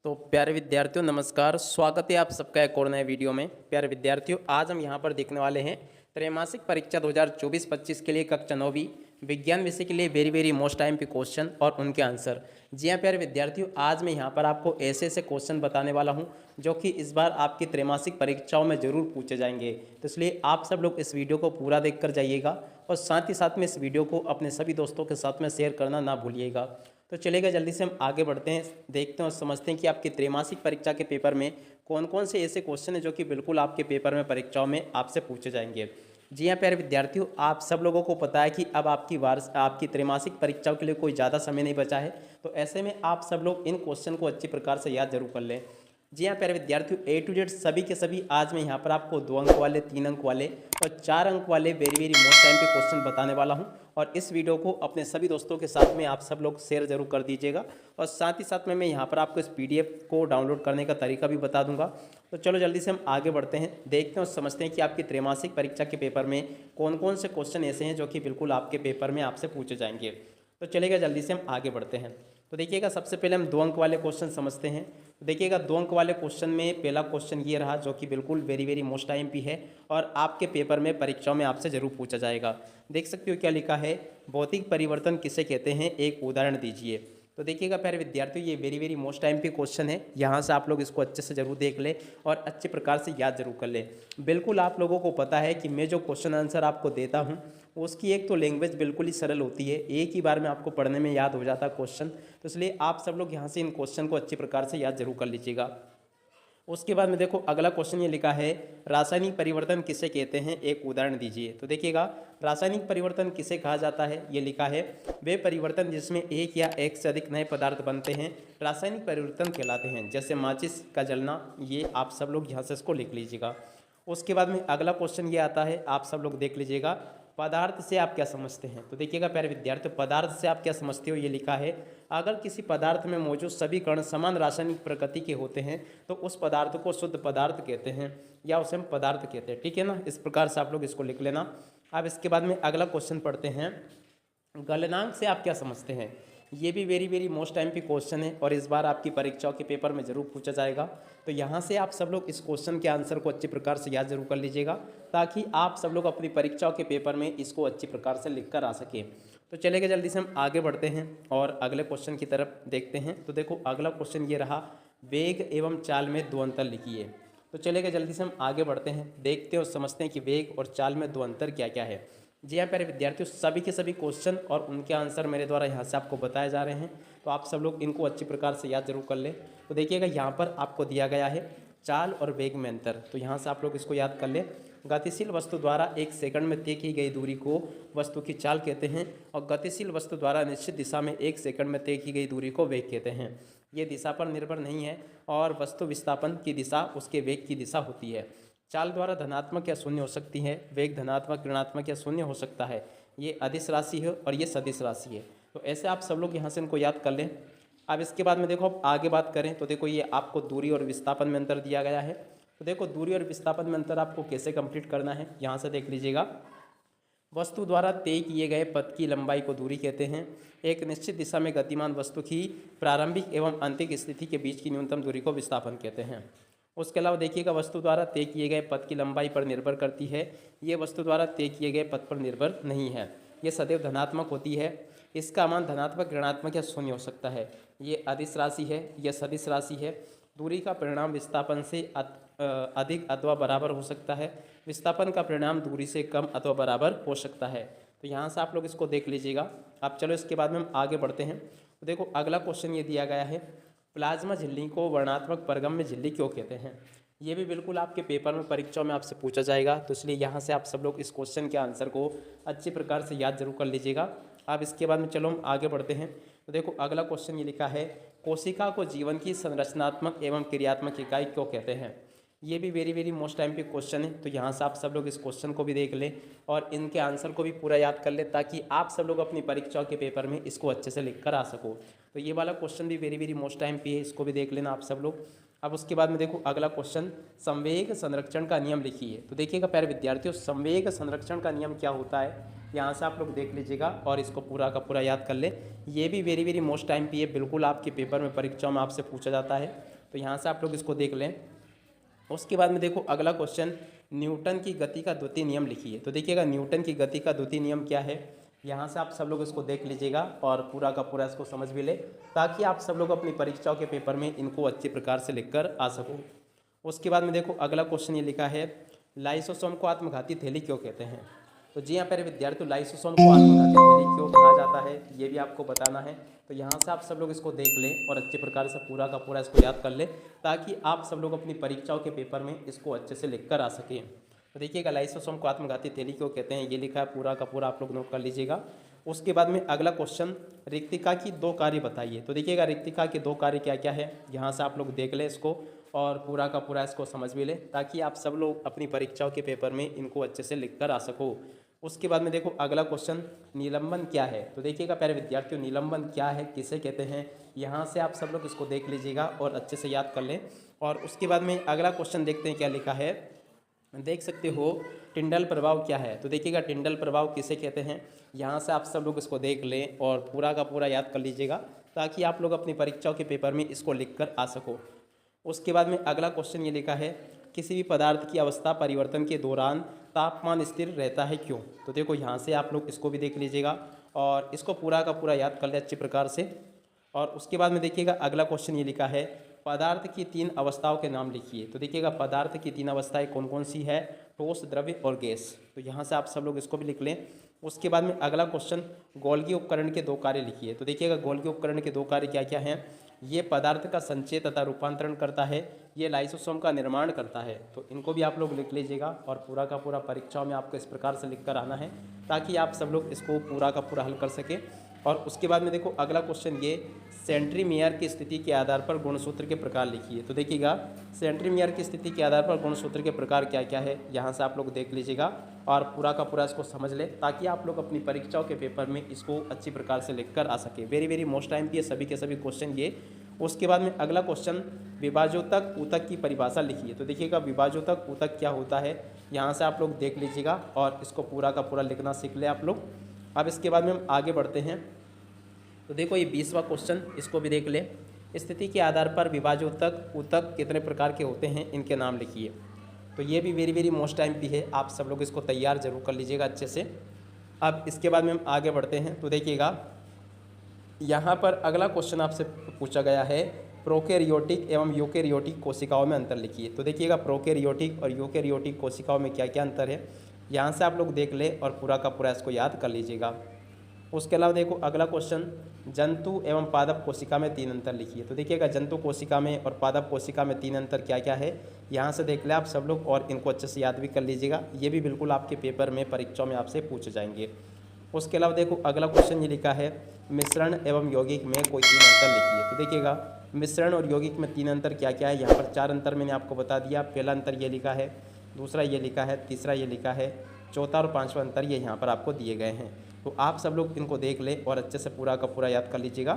तो प्यारे विद्यार्थियों नमस्कार। स्वागत है आप सबका एक और नए वीडियो में। प्यारे विद्यार्थियों आज हम यहाँ पर देखने वाले हैं त्रैमासिक परीक्षा 2024-25 के लिए कक्षा 9वीं विज्ञान विषय के लिए वेरी मोस्ट टाइम पे क्वेश्चन और उनके आंसर। जी हाँ प्यारे विद्यार्थियों, आज मैं यहाँ पर आपको ऐसे ऐसे क्वेश्चन बताने वाला हूँ जो कि इस बार आपकी त्रैमासिक परीक्षाओं में जरूर पूछे जाएंगे। तो इसलिए आप सब लोग इस वीडियो को पूरा देख कर जाइएगा और साथ ही साथ में इस वीडियो को अपने सभी दोस्तों के साथ में शेयर करना ना भूलिएगा। तो चलेगा, जल्दी से हम आगे बढ़ते हैं, देखते हैं और समझते हैं कि आपकी त्रैमासिक परीक्षा के पेपर में कौन कौन से ऐसे क्वेश्चन हैं जो कि बिल्कुल आपके पेपर में परीक्षाओं में आपसे पूछे जाएंगे। जी हाँ प्यारे विद्यार्थियों, आप सब लोगों को पता है कि अब आपकी त्रैमासिक परीक्षाओं के लिए कोई ज़्यादा समय नहीं बचा है। तो ऐसे में आप सब लोग इन क्वेश्चन को अच्छी प्रकार से याद जरूर कर लें। जी हाँ प्यारे विद्यार्थियों, ए टू जेड सभी के सभी आज मैं यहाँ पर आपको 2 अंक वाले, 3 अंक वाले और 4 अंक वाले वेरी मोस्ट टाइम पे क्वेश्चन बताने वाला हूँ। और इस वीडियो को अपने सभी दोस्तों के साथ में आप सब लोग शेयर जरूर कर दीजिएगा। और साथ ही साथ में मैं यहाँ पर आपको इस पीडीएफ को डाउनलोड करने का तरीका भी बता दूंगा। तो चलो जल्दी से हम आगे बढ़ते हैं, देखते हैं और समझते हैं कि आपकी त्रैमासिक परीक्षा के पेपर में कौन कौन से क्वेश्चन ऐसे हैं जो कि बिल्कुल आपके पेपर में आपसे पूछे जाएंगे। तो चलेगा, जल्दी से हम आगे बढ़ते हैं। तो देखिएगा, सबसे पहले हम 2 अंक वाले क्वेश्चन समझते हैं। तो देखिएगा, 2 अंक वाले क्वेश्चन में पहला क्वेश्चन ये रहा जो कि बिल्कुल वेरी मोस्ट टाइम पे है और आपके पेपर में परीक्षाओं में आपसे जरूर पूछा जाएगा। देख सकते हो क्या लिखा है, भौतिक परिवर्तन किसे कहते हैं, एक उदाहरण दीजिए। तो देखिएगा प्यारे विद्यार्थियों, ये वेरी मोस्ट टाइम पे क्वेश्चन है। यहाँ से आप लोग इसको अच्छे से जरूर देख लें और अच्छे प्रकार से याद जरूर कर लें। बिल्कुल आप लोगों को पता है कि मैं जो क्वेश्चन आंसर आपको देता हूँ उसकी एक तो लैंग्वेज बिल्कुल ही सरल होती है, एक ही बार में आपको पढ़ने में याद हो जाता है क्वेश्चन। तो इसलिए आप सब लोग यहाँ से इन क्वेश्चन को अच्छी प्रकार से याद जरूर कर लीजिएगा। उसके बाद में देखो अगला क्वेश्चन ये लिखा है, रासायनिक परिवर्तन किसे कहते हैं, एक उदाहरण दीजिए। तो देखिएगा, रासायनिक परिवर्तन किसे कहा जाता है, ये लिखा है, वे परिवर्तन जिसमें एक या एक से अधिक नए पदार्थ बनते हैं रासायनिक परिवर्तन कहलाते हैं, जैसे माचिस का जलना। ये आप सब लोग यहाँ से इसको लिख लीजिएगा। उसके बाद में अगला क्वेश्चन ये आता है, आप सब लोग देख लीजिएगा, पदार्थ से आप क्या समझते हैं। तो देखिएगा प्यारे विद्यार्थियों, पदार्थ से आप क्या समझते हो, ये लिखा है, अगर किसी पदार्थ में मौजूद सभी कण समान रासायनिक प्रकृति के होते हैं तो उस पदार्थ को शुद्ध पदार्थ कहते हैं या उसे हम पदार्थ कहते हैं। ठीक है ना, इस प्रकार से आप लोग इसको लिख लेना। अब इसके बाद में अगला क्वेश्चन पढ़ते हैं, गलनांक से आप क्या समझते हैं। ये भी वेरी मोस्ट टाइम पे क्वेश्चन है और इस बार आपकी परीक्षाओं के पेपर में जरूर पूछा जाएगा। तो यहाँ से आप सब लोग इस क्वेश्चन के आंसर को अच्छी प्रकार से याद जरूर कर लीजिएगा ताकि आप सब लोग अपनी परीक्षाओं के पेपर में इसको अच्छी प्रकार से लिख कर आ सकें। तो चलेगा, जल्दी से हम आगे बढ़ते हैं और अगले क्वेश्चन की तरफ देखते हैं। तो देखो अगला क्वेश्चन ये रहा, वेग एवं चाल में 2 अंतर लिखिए। तो चलेगा, जल्दी से हम आगे बढ़ते हैं, देखते हैं और समझते हैं कि वेग और चाल में 2 अंतर क्या क्या है। जी हाँ प्यारे विद्यार्थियों, सभी के सभी क्वेश्चन और उनके आंसर मेरे द्वारा यहाँ से आपको बताए जा रहे हैं। तो आप सब लोग इनको अच्छी प्रकार से याद जरूर कर लें। तो देखिएगा, यहाँ पर आपको दिया गया है चाल और वेग में अंतर। तो यहाँ से आप लोग इसको याद कर लें। गतिशील वस्तु द्वारा 1 सेकंड में तय की गई दूरी को वस्तु की चाल कहते हैं और गतिशील वस्तु द्वारा निश्चित दिशा में 1 सेकंड में तय की गई दूरी को वेग कहते हैं। ये दिशा पर निर्भर नहीं है और वस्तु विस्थापन की दिशा उसके वेग की दिशा होती है। चाल द्वारा धनात्मक या शून्य हो सकती है, वेग धनात्मक, ऋणात्मक या शून्य हो सकता है। ये अदिश राशि है और ये सदिश राशि है। तो ऐसे आप सब लोग यहाँ से इनको याद कर लें। अब इसके बाद में देखो, अब आगे बात करें तो देखो ये आपको दूरी और विस्थापन में अंतर दिया गया है। तो देखो दूरी और विस्थापन में अंतर आपको कैसे कंप्लीट करना है, यहाँ से देख लीजिएगा। वस्तु द्वारा तय किए गए पथ की लंबाई को दूरी कहते हैं। एक निश्चित दिशा में गतिमान वस्तु की प्रारंभिक एवं अंतिम स्थिति के बीच की न्यूनतम दूरी को विस्थापन कहते हैं। उसके अलावा देखिएगा, वस्तु द्वारा तय किए गए पथ की लंबाई पर निर्भर करती है, ये वस्तु द्वारा तय किए गए पथ पर निर्भर नहीं है। ये सदैव धनात्मक होती है, इसका मान धनात्मक, ऋणात्मक या शून्य हो सकता है। ये अदिश राशि है, यह सदिश राशि है। दूरी का परिणाम विस्थापन से अधिक अथवा बराबर हो सकता है, विस्थापन का परिणाम दूरी से कम अथवा बराबर हो सकता है। तो यहाँ से आप लोग इसको देख लीजिएगा। अब चलो इसके बाद में हम आगे बढ़ते हैं। तो देखो अगला क्वेश्चन ये दिया गया है, प्लाज्मा झिल्ली को वर्णात्मक परगम्य झिल्ली क्यों कहते हैं। ये भी बिल्कुल आपके पेपर में परीक्षाओं में आपसे पूछा जाएगा। तो इसलिए यहाँ से आप सब लोग इस क्वेश्चन के आंसर को अच्छी प्रकार से याद जरूर कर लीजिएगा। अब इसके बाद में चलो हम आगे बढ़ते हैं। तो देखो अगला क्वेश्चन ये लिखा है, कोशिका को जीवन की संरचनात्मक एवं क्रियात्मक इकाई क्यों कहते हैं। ये भी वेरी वेरी मोस्ट टाइम पे क्वेश्चन है, तो यहाँ से आप सब लोग इस क्वेश्चन को भी देख लें और इनके आंसर को भी पूरा याद कर लें, ताकि आप सब लोग अपनी परीक्षाओं के पेपर में इसको अच्छे से लिख कर आ सको। तो ये वाला क्वेश्चन भी वेरी वेरी मोस्ट टाइम पे है, इसको भी देख लेना आप सब लोग। अब उसके बाद में देखो अगला क्वेश्चन, संवेग संरक्षण का नियम लिखिए। तो देखिएगा प्यारे विद्यार्थियों, संवेग संरक्षण का नियम क्या होता है, यहाँ से आप लोग देख लीजिएगा और इसको पूरा का पूरा याद कर ले। ये भी वेरी वेरी मोस्ट टाइम पे है, बिल्कुल आपके पेपर में परीक्षाओं में आपसे पूछा जाता है, तो यहाँ से आप लोग इसको देख लें। उसके बाद में देखो अगला क्वेश्चन, न्यूटन की गति का द्वितीय नियम लिखिए। तो देखिएगा न्यूटन की गति का द्वितीय नियम क्या है, यहाँ से आप सब लोग इसको देख लीजिएगा और पूरा का पूरा इसको समझ भी ले, ताकि आप सब लोग अपनी परीक्षाओं के पेपर में इनको अच्छे प्रकार से लिखकर आ सको। उसके बाद में देखो अगला क्वेश्चन ये लिखा है, लाइसोसोम को आत्मघाती थैली क्यों कहते हैं। तो जी हाँ प्यारे विद्यार्थी, लाइसोसोम को आत्मघाती थैली क्यों कहा जाता है, ये भी आपको बताना है। तो यहाँ से आप सब लोग इसको देख लें और अच्छे प्रकार से पूरा का पूरा इसको याद कर लें, ताकि आप सब लोग अपनी परीक्षाओं के पेपर में इसको अच्छे से लिख कर आ सकें। तो देखिएगा लाइसोसोम को आत्मघाती थैली क्यों कहते हैं, ये लिखा है, पूरा का पूरा आप लोग नोट कर लीजिएगा। उसके बाद में अगला क्वेश्चन, रिक्तिका की 2 कार्य बताइए। तो देखिएगा रिक्तिका के 2 कार्य क्या क्या है, यहाँ से आप लोग देख लें इसको और पूरा का पूरा इसको समझ भी लें, ताकि आप सब लोग अपनी परीक्षाओं के पेपर में इनको अच्छे से लिख कर आ सको। उसके बाद में देखो अगला क्वेश्चन, निलंबन क्या है। तो देखिएगा प्यारे विद्यार्थियों, निलंबन क्या है, किसे कहते हैं, यहाँ से आप सब लोग इसको देख लीजिएगा और अच्छे से याद कर लें। और उसके बाद में अगला क्वेश्चन देखते हैं क्या लिखा है, देख सकते हो, टिंडल प्रभाव क्या है। तो देखिएगा टिंडल प्रभाव किसे कहते हैं, यहाँ से आप सब लोग इसको देख लें और पूरा का पूरा याद कर लीजिएगा, ताकि आप लोग अपनी परीक्षाओं के पेपर में इसको लिख कर आ सको। उसके बाद में अगला क्वेश्चन ये लिखा है, किसी भी पदार्थ की अवस्था परिवर्तन के दौरान तापमान स्थिर रहता है क्यों। तो देखो यहाँ से आप लोग इसको भी देख लीजिएगा और इसको पूरा का पूरा याद कर ले अच्छे प्रकार से। और उसके बाद में देखिएगा अगला क्वेश्चन ये लिखा है, पदार्थ की 3 अवस्थाओं के नाम लिखिए। तो देखिएगा पदार्थ की 3 अवस्थाएं कौन कौन सी है, ठोस, द्रव्य और गैस। तो यहाँ से आप सब लोग इसको भी लिख लें। उसके बाद में अगला क्वेश्चन, गोल्गी उपकरण के 2 कार्य लिखिए। तो देखिएगा गोल्गी उपकरण के 2 कार्य क्या क्या हैं, ये पदार्थ का संचय तथा रूपांतरण करता है, ये लाइसोसोम का निर्माण करता है। तो इनको भी आप लोग लिख लीजिएगा और पूरा का पूरा परीक्षाओं में आपको इस प्रकार से लिख कर आना है, ताकि आप सब लोग इसको पूरा का पूरा हल कर सकें। और उसके बाद में देखो अगला क्वेश्चन, ये सेंट्रीमियर की स्थिति के आधार पर गुणसूत्र के प्रकार लिखिए। तो देखिएगा सेंट्रीमियर की स्थिति के आधार पर गुणसूत्र के प्रकार क्या क्या है, यहाँ से आप लोग देख लीजिएगा और पूरा का पूरा इसको समझ ले, ताकि आप लोग अपनी परीक्षाओं के पेपर में इसको अच्छी प्रकार से लिख कर आ सके। वेरी वेरी मोस्ट टाइम पे सभी के सभी क्वेश्चन ये। उसके बाद में अगला क्वेश्चन, विभाजोतक ऊतक की परिभाषा लिखिए। तो देखिएगा विभाजोतक ऊतक क्या होता है, यहाँ से आप लोग देख लीजिएगा और इसको पूरा का पूरा लिखना सीख ले आप लोग। अब इसके बाद में हम आगे बढ़ते हैं। तो देखो ये 20वां क्वेश्चन, इसको भी देख ले, स्थिति के आधार पर विभाजोतक ऊतक कितने प्रकार के होते हैं, इनके नाम लिखिए। तो ये भी वेरी वेरी मोस्ट टाइम भी है, आप सब लोग इसको तैयार जरूर कर लीजिएगा अच्छे से। अब इसके बाद में हम आगे बढ़ते हैं। तो देखिएगा यहाँ पर अगला क्वेश्चन आपसे पूछा गया है, प्रोकैरियोटिक एवं यूकैरियोटिक कोशिकाओं में अंतर लिखिए। तो देखिएगा प्रोकैरियोटिक और यूकैरियोटिक कोशिकाओं में क्या क्या अंतर है, यहाँ से आप लोग देख ले और पूरा का पूरा इसको याद कर लीजिएगा। उसके अलावा देखो अगला क्वेश्चन, जंतु एवं पादप कोशिका में 3 अंतर लिखिए। तो देखिएगा जंतु कोशिका में और पादप कोशिका में 3 अंतर क्या क्या है, यहाँ से देख ले आप सब लोग और इनको अच्छे से याद भी कर लीजिएगा। ये भी बिल्कुल आपके पेपर में परीक्षाओं में आपसे पूछे जाएंगे। उसके अलावा देखो अगला क्वेश्चन ये लिखा है, मिश्रण एवं यौगिक में कोई 3 अंतर लिखिए। तो देखिएगा मिश्रण और यौगिक में 3 अंतर क्या क्या है, यहाँ पर 4 अंतर मैंने आपको बता दिया। पहला अंतर ये लिखा है, दूसरा ये लिखा है, तीसरा ये लिखा है, चौथा और 5वां अंतर ये यहाँ पर आपको दिए गए हैं। तो आप सब लोग इनको देख ले और अच्छे से पूरा का पूरा याद कर लीजिएगा।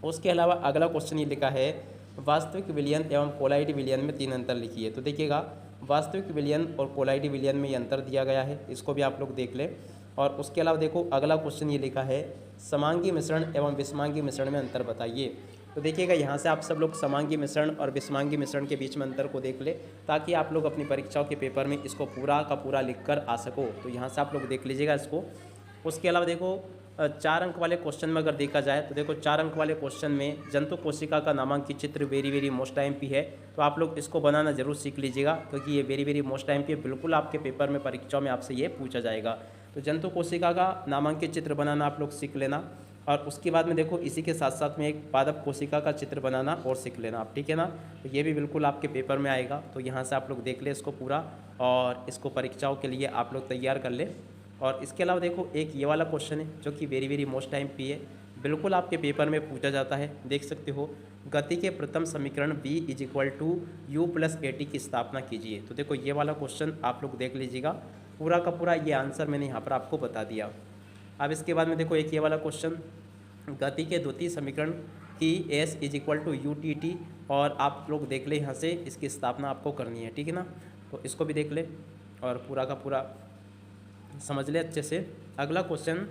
उसके अलावा अगला क्वेश्चन ये लिखा है, वास्तविक विलयन एवं कोलाइड विलयन में 3 अंतर लिखिए। तो देखिएगा वास्तविक विलयन और कोलाइड विलयन में ये अंतर दिया गया है, इसको भी आप लोग देख लें। और उसके अलावा देखो अगला क्वेश्चन ये लिखा है, समांगी मिश्रण एवं विषमांगी मिश्रण में अंतर बताइए। तो देखिएगा यहाँ से आप सब लोग समांगी मिश्रण और विषमांगी मिश्रण के बीच में अंतर को देख ले, ताकि आप लोग अपनी परीक्षाओं के पेपर में इसको पूरा का पूरा लिख कर आ सको। तो यहाँ से आप लोग देख लीजिएगा इसको। उसके अलावा देखो 4 अंक वाले क्वेश्चन में अगर देखा जाए तो देखो 4 अंक वाले क्वेश्चन में जंतु कोशिका का नामांकित चित्र very very most time P है, तो आप लोग इसको बनाना जरूर सीख लीजिएगा, क्योंकि ये very very most time P है, बिल्कुल आपके पेपर में परीक्षाओं में आपसे ये पूछा जाएगा। तो जंतु कोशिका का नामांकित चित्र बनाना आप लोग सीख लेना। और उसके बाद में देखो इसी के साथ साथ में एक पादप कोशिका का चित्र बनाना और सीख लेना आप, ठीक है ना। तो ये भी बिल्कुल आपके पेपर में आएगा। तो यहाँ से आप लोग देख ले इसको पूरा और इसको परीक्षाओं के लिए आप लोग तैयार कर ले। और इसके अलावा देखो एक ये वाला क्वेश्चन है जो कि वेरी वेरी मोस्ट टाइम पे है, बिल्कुल आपके पेपर में पूछा जाता है। देख सकते हो, गति के प्रथम समीकरण v is equal to u plus a t की स्थापना कीजिए। तो देखो ये वाला क्वेश्चन आप लोग देख लीजिएगा, पूरा का पूरा ये आंसर मैंने यहाँ पर आपको बता दिया। अब इसके बाद में देखो एक ये वाला क्वेश्चन, गति के द्वितीय समीकरण की s is equal to u t t, और आप लोग देख ले यहाँ से इसकी स्थापना आपको करनी है, ठीक है ना। तो इसको भी देख ले और पूरा का पूरा समझ ले अच्छे से। अगला क्वेश्चन,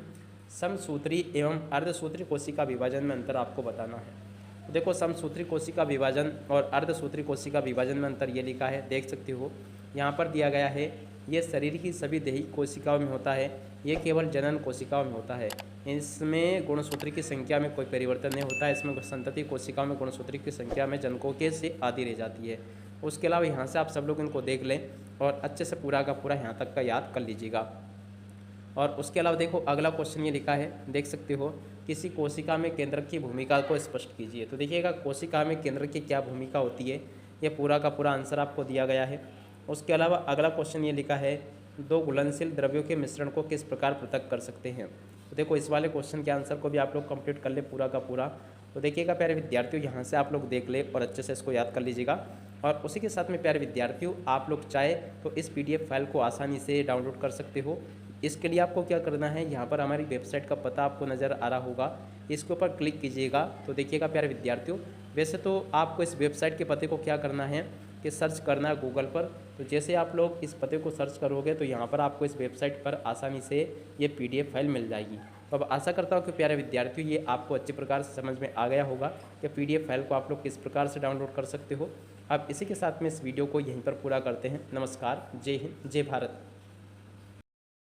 समसूत्री एवं अर्धसूत्री कोशिका विभाजन में अंतर आपको बताना है। तो देखो समसूत्री कोशिका विभाजन और अर्धसूत्री कोशिका विभाजन में अंतर ये लिखा है, देख सकते हो यहाँ पर दिया गया है। ये शरीर की सभी दैहिक कोशिकाओं में होता है, ये केवल जनन कोशिकाओं में होता है। इसमें गुणसूत्री की संख्या में कोई परिवर्तन नहीं होता है। इसमें संतति कोशिकाओं में गुणसूत्री की संख्या में जनकों के से आधी रह जाती है। उसके अलावा यहाँ से आप सब लोग इनको देख लें और अच्छे से पूरा का पूरा यहाँ तक का याद कर लीजिएगा। और उसके अलावा देखो अगला क्वेश्चन ये लिखा है, देख सकते हो, किसी कोशिका में केंद्रक की भूमिका को स्पष्ट कीजिए। तो देखिएगा कोशिका में केंद्रक की क्या भूमिका होती है, ये पूरा का पूरा आंसर आपको दिया गया है। उसके अलावा अगला क्वेश्चन ये लिखा है, दो घुलनशील द्रव्यों के मिश्रण को किस प्रकार पृथक कर सकते हैं। तो देखो इस वाले क्वेश्चन के आंसर को भी आप लोग कंप्लीट कर ले पूरा का पूरा। तो देखिएगा प्यारे विद्यार्थियों, यहाँ से आप लोग देख ले और अच्छे से इसको याद कर लीजिएगा। और उसी के साथ में प्यारे विद्यार्थियों, आप लोग चाहे तो इस PDF फाइल को आसानी से डाउनलोड कर सकते हो। इसके लिए आपको क्या करना है, यहाँ पर हमारी वेबसाइट का पता आपको नज़र आ रहा होगा, इसके ऊपर क्लिक कीजिएगा। तो देखिएगा प्यारे विद्यार्थियों, वैसे तो आपको इस वेबसाइट के पते को क्या करना है कि सर्च करना है गूगल पर। तो जैसे आप लोग इस पते को सर्च करोगे तो यहाँ पर आपको इस वेबसाइट पर आसानी से ये PDF फाइल मिल जाएगी। तो अब आशा करता हूँ कि प्यारे विद्यार्थियों ये आपको अच्छे प्रकार से समझ में आ गया होगा कि PDF फाइल को आप लोग किस प्रकार से डाउनलोड कर सकते हो। अब इसी के साथ में इस वीडियो को यहीं पर पूरा करते हैं। नमस्कार, जय हिंद, जय भारत।